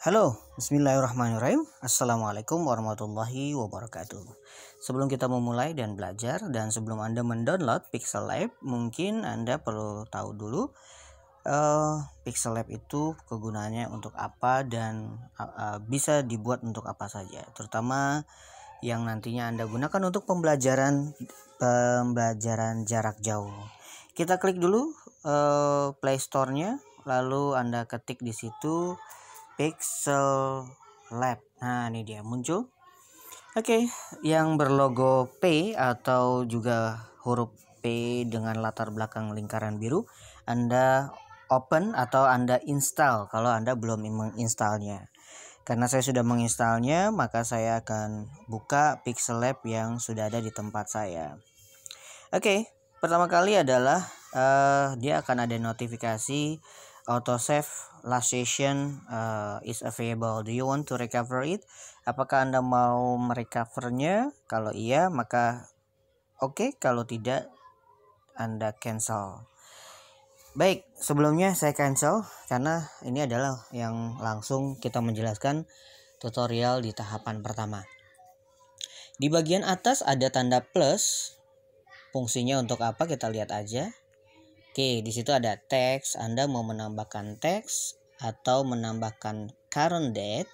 Halo, bismillahirrahmanirrahim. Assalamualaikum warahmatullahi wabarakatuh. Sebelum kita memulai dan belajar, dan sebelum Anda mendownload Pixel Lab, mungkin Anda perlu tahu dulu Pixel Lab itu kegunaannya untuk apa dan bisa dibuat untuk apa saja. Terutama yang nantinya Anda gunakan untuk pembelajaran jarak jauh. Kita klik dulu Play Store-nya, lalu Anda ketik di situ Pixel Lab. Nah, ini dia muncul. Oke, yang berlogo P atau juga huruf P dengan latar belakang lingkaran biru, Anda open atau Anda install kalau Anda belum menginstalnya. Karena saya sudah menginstalnya, maka saya akan buka Pixel Lab yang sudah ada di tempat saya. Oke, pertama kali adalah dia akan ada notifikasi autosave last session is available. Do you want to recover it? Apakah Anda mau merecovernya? Kalau iya, maka oke. Kalau tidak, Anda cancel. Baik, sebelumnya saya cancel karena ini adalah yang langsung kita menjelaskan tutorial di tahapan pertama. Di bagian atas ada tanda plus. Fungsinya untuk apa? Kita lihat aja. Oke, di situ ada teks. Anda mau menambahkan teks atau menambahkan current date,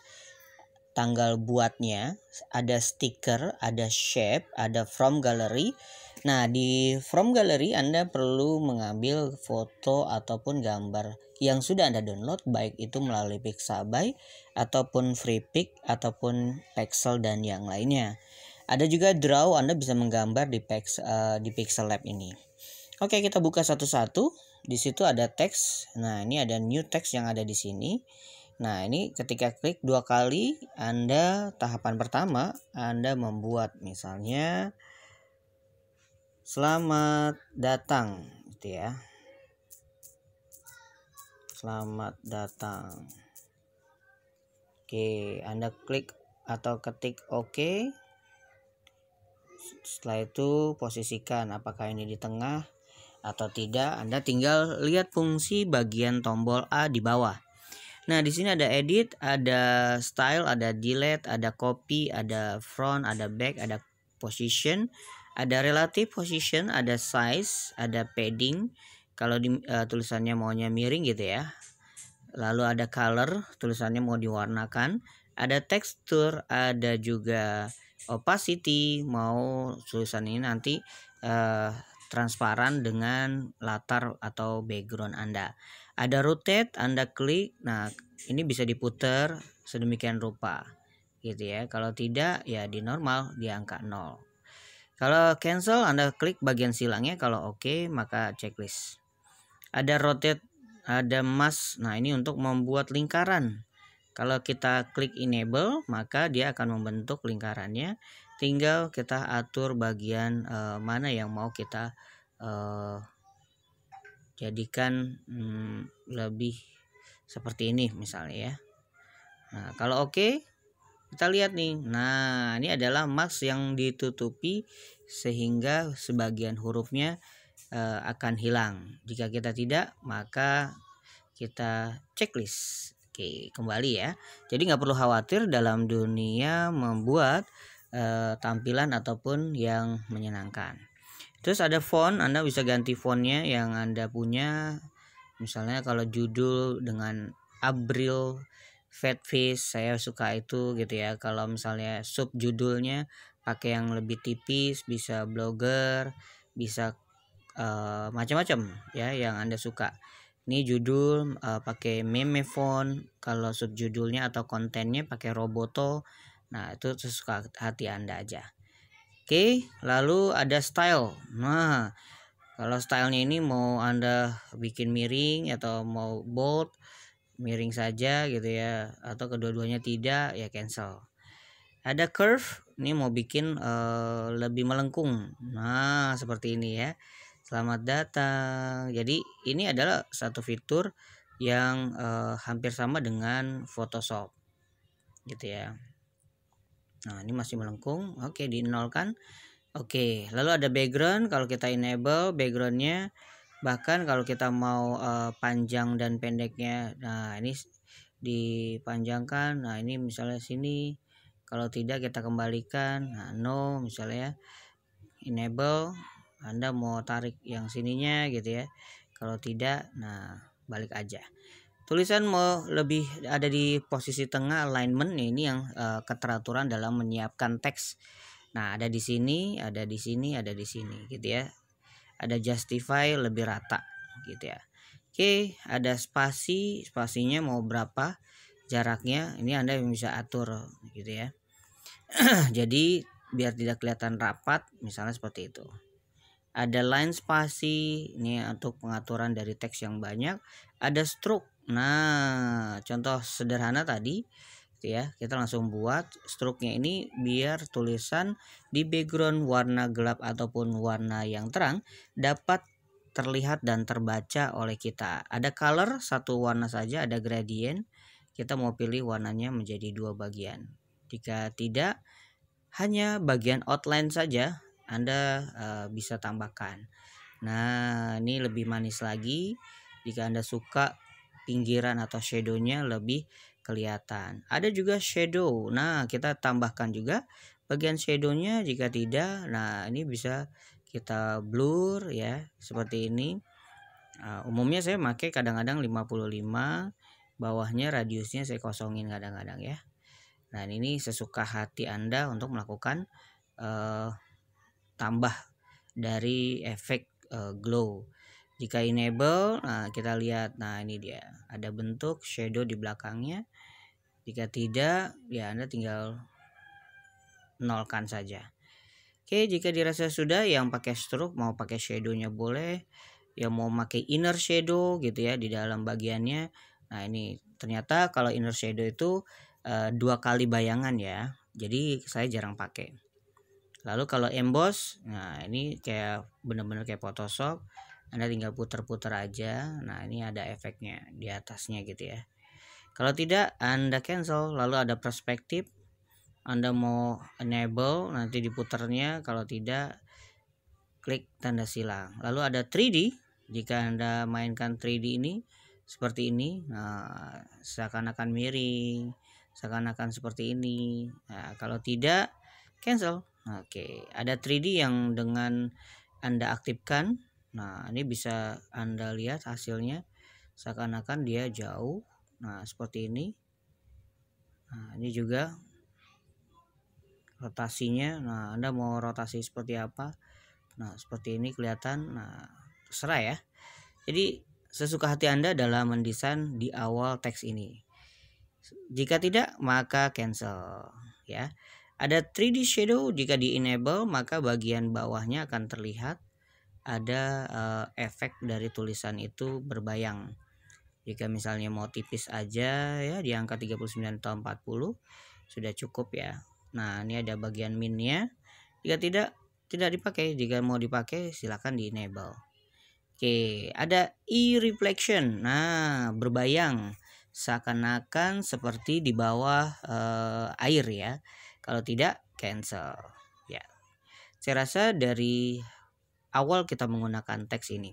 tanggal buatnya, ada stiker, ada shape, ada from gallery. Nah, di from gallery Anda perlu mengambil foto ataupun gambar yang sudah Anda download, baik itu melalui Pixabay ataupun FreePic ataupun Pexel dan yang lainnya. Ada juga draw, Anda bisa menggambar di Pixel Lab ini. Oke, kita buka satu-satu. Di situ ada teks. Nah, ini ada new text yang ada di sini. Nah, ini ketika klik 2 kali, Anda tahapan pertama, Anda membuat misalnya selamat datang gitu ya. Selamat datang. Oke, Anda klik atau ketik OK. Setelah itu posisikan apakah ini di tengah atau tidak. Anda tinggal lihat fungsi bagian tombol A di bawah. Nah, di sini ada edit, ada style, ada delete, ada copy, ada front, ada back, ada position, ada relative position, ada size, ada padding. Kalau di tulisannya maunya miring gitu ya. Lalu ada color, tulisannya mau diwarnakan, ada tekstur, ada juga opacity, mau tulisan ini nanti transparan dengan latar atau background Anda. Ada rotate, Anda klik. Nah, ini bisa diputar sedemikian rupa gitu ya. Kalau tidak ya di normal di angka 0. Kalau cancel, Anda klik bagian silangnya. Kalau oke, maka checklist. Ada rotate, ada mask. Nah, ini untuk membuat lingkaran. Kalau kita klik enable, maka dia akan membentuk lingkarannya. Tinggal kita atur bagian mana yang mau kita jadikan lebih seperti ini misalnya ya. Nah, kalau oke, kita lihat nih. Nah, ini adalah mask yang ditutupi sehingga sebagian hurufnya akan hilang. Jika kita tidak, maka kita checklist. Oke, kembali ya. Jadi nggak perlu khawatir dalam dunia membuat tampilan ataupun yang menyenangkan. Terus ada font, Anda bisa ganti fontnya yang Anda punya. Misalnya kalau judul dengan Abril Fat Fish, saya suka itu gitu ya. Kalau misalnya sub judulnya pakai yang lebih tipis, bisa blogger, bisa macam-macam ya yang Anda suka. Ini judul pakai meme font, kalau subjudulnya atau kontennya pakai Roboto. Nah, itu sesuka hati Anda aja. Oke, lalu ada style. Nah, kalau stylenya ini mau Anda bikin miring atau mau bold, miring saja gitu ya, atau kedua-duanya tidak, ya cancel. Ada curve, ini mau bikin lebih melengkung. Nah, seperti ini ya. Selamat datang. Jadi ini adalah satu fitur yang hampir sama dengan Photoshop gitu ya. Nah, ini masih melengkung. Oke, dinolkan. Oke, lalu ada background. Kalau kita enable backgroundnya, bahkan kalau kita mau panjang dan pendeknya, nah ini dipanjangkan. Nah ini misalnya sini, kalau tidak kita kembalikan. Nah no misalnya enable, Anda mau tarik yang sininya gitu ya. Kalau tidak, nah balik aja. Tulisan mau lebih ada di posisi tengah, alignment ini yang keteraturan dalam menyiapkan teks. Nah ada di sini, ada di sini, ada di sini gitu ya. Ada justify lebih rata gitu ya. Oke, ada spasi, spasinya mau berapa jaraknya, ini Anda bisa atur gitu ya. Jadi biar tidak kelihatan rapat, misalnya seperti itu. Ada line spasi, ini untuk pengaturan dari teks yang banyak. Ada stroke. Nah, contoh sederhana tadi ya, kita langsung buat stroke-nya ini biar tulisan di background warna gelap ataupun warna yang terang dapat terlihat dan terbaca oleh kita. Ada color satu warna saja, ada gradient. Kita mau pilih warnanya menjadi dua bagian. Jika tidak, hanya bagian outline saja Anda bisa tambahkan. Nah, ini lebih manis lagi jika Anda suka pinggiran atau shadownya lebih kelihatan. Ada juga shadow. Nah, kita tambahkan juga bagian shadownya. Jika tidak, nah ini bisa kita blur ya, seperti ini. Umumnya saya pakai kadang-kadang 55, bawahnya radiusnya saya kosongin kadang-kadang ya. Nah ini sesuka hati Anda untuk melakukan tambah dari efek glow. Jika enable, nah kita lihat, nah ini dia ada bentuk shadow di belakangnya. Jika tidak, ya Anda tinggal nolkan saja. Oke, jika dirasa sudah, yang pakai stroke mau pakai shadownya boleh, yang mau pakai inner shadow gitu ya di dalam bagiannya. Nah ini ternyata kalau inner shadow itu 2 kali bayangan ya, jadi saya jarang pakai. Lalu kalau emboss, nah ini kayak bener-bener kayak Photoshop, Anda tinggal putar-putar aja. Nah ini ada efeknya di atasnya gitu ya. Kalau tidak, Anda cancel. Lalu ada perspektif, Anda mau enable, nanti diputarnya. Kalau tidak, klik tanda silang. Lalu ada 3D, jika Anda mainkan 3D ini seperti ini, nah seakan-akan miring, seakan-akan seperti ini. Nah kalau tidak, cancel. Oke, ada 3D yang dengan Anda aktifkan. Nah ini bisa Anda lihat hasilnya, seakan-akan dia jauh. Nah seperti ini. Nah ini juga rotasinya. Nah Anda mau rotasi seperti apa, nah seperti ini kelihatan. Nah terserah ya. Jadi sesuka hati Anda dalam mendesain di awal teks ini. Jika tidak, maka cancel ya. Ada 3D shadow, jika di enable maka bagian bawahnya akan terlihat ada efek dari tulisan itu berbayang. Jika misalnya mau tipis aja ya, di angka 39 atau 40 sudah cukup ya. Nah ini ada bagian minnya. Jika tidak dipakai. Jika mau dipakai silakan di enable. Oke, ada e-reflection. Nah berbayang seakan-akan seperti di bawah air ya. Kalau tidak, cancel ya. Saya rasa dari awal kita menggunakan teks ini.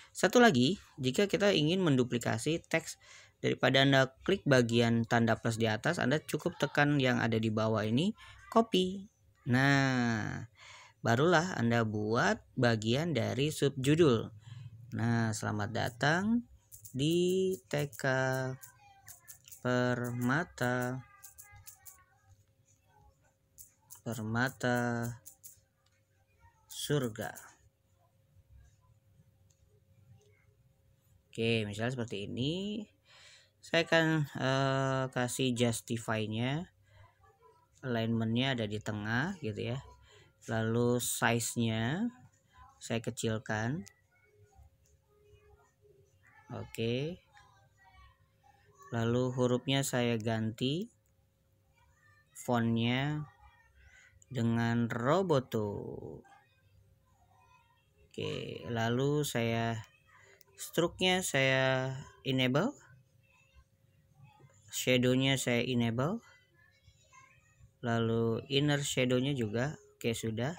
Satu lagi, jika kita ingin menduplikasi teks, daripada Anda klik bagian tanda plus di atas, Anda cukup tekan yang ada di bawah ini, copy. Nah, barulah Anda buat bagian dari subjudul. Nah, selamat datang di TK Permata Surga. Oke, misalnya seperti ini. Saya akan kasih justify-nya. Alignment-nya ada di tengah gitu ya. Lalu size-nya saya kecilkan. Oke. Lalu hurufnya saya ganti. Fontnya dengan Roboto. Oke, lalu saya stroke-nya saya enable. Shadow-nya saya enable. Lalu inner shadow-nya juga. Oke, sudah.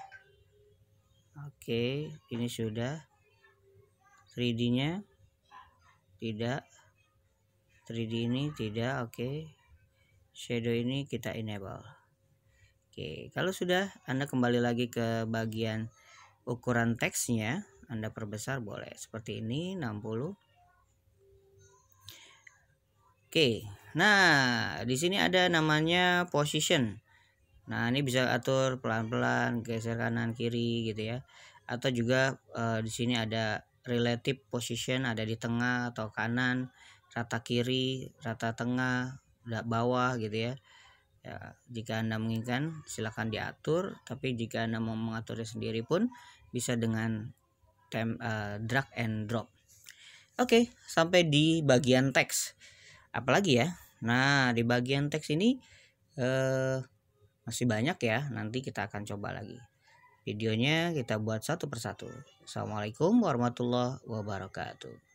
Oke, ini sudah. 3D-nya tidak. 3D ini tidak, oke. Shadow ini kita enable. Oke, kalau sudah, Anda kembali lagi ke bagian ukuran teksnya, Anda perbesar boleh seperti ini 60. Oke. Nah, di sini ada namanya position. Nah, ini bisa atur pelan-pelan, geser kanan kiri gitu ya. Atau juga di sini ada relative position, ada di tengah atau kanan, rata kiri, rata tengah, bawah gitu ya. Ya, jika Anda menginginkan silakan diatur, tapi jika Anda mau mengaturnya sendiri pun bisa dengan drag and drop. Oke, sampai di bagian teks. Apalagi ya? Nah, di bagian teks ini masih banyak ya, nanti kita akan coba lagi. Videonya kita buat satu persatu. Assalamualaikum warahmatullahi wabarakatuh.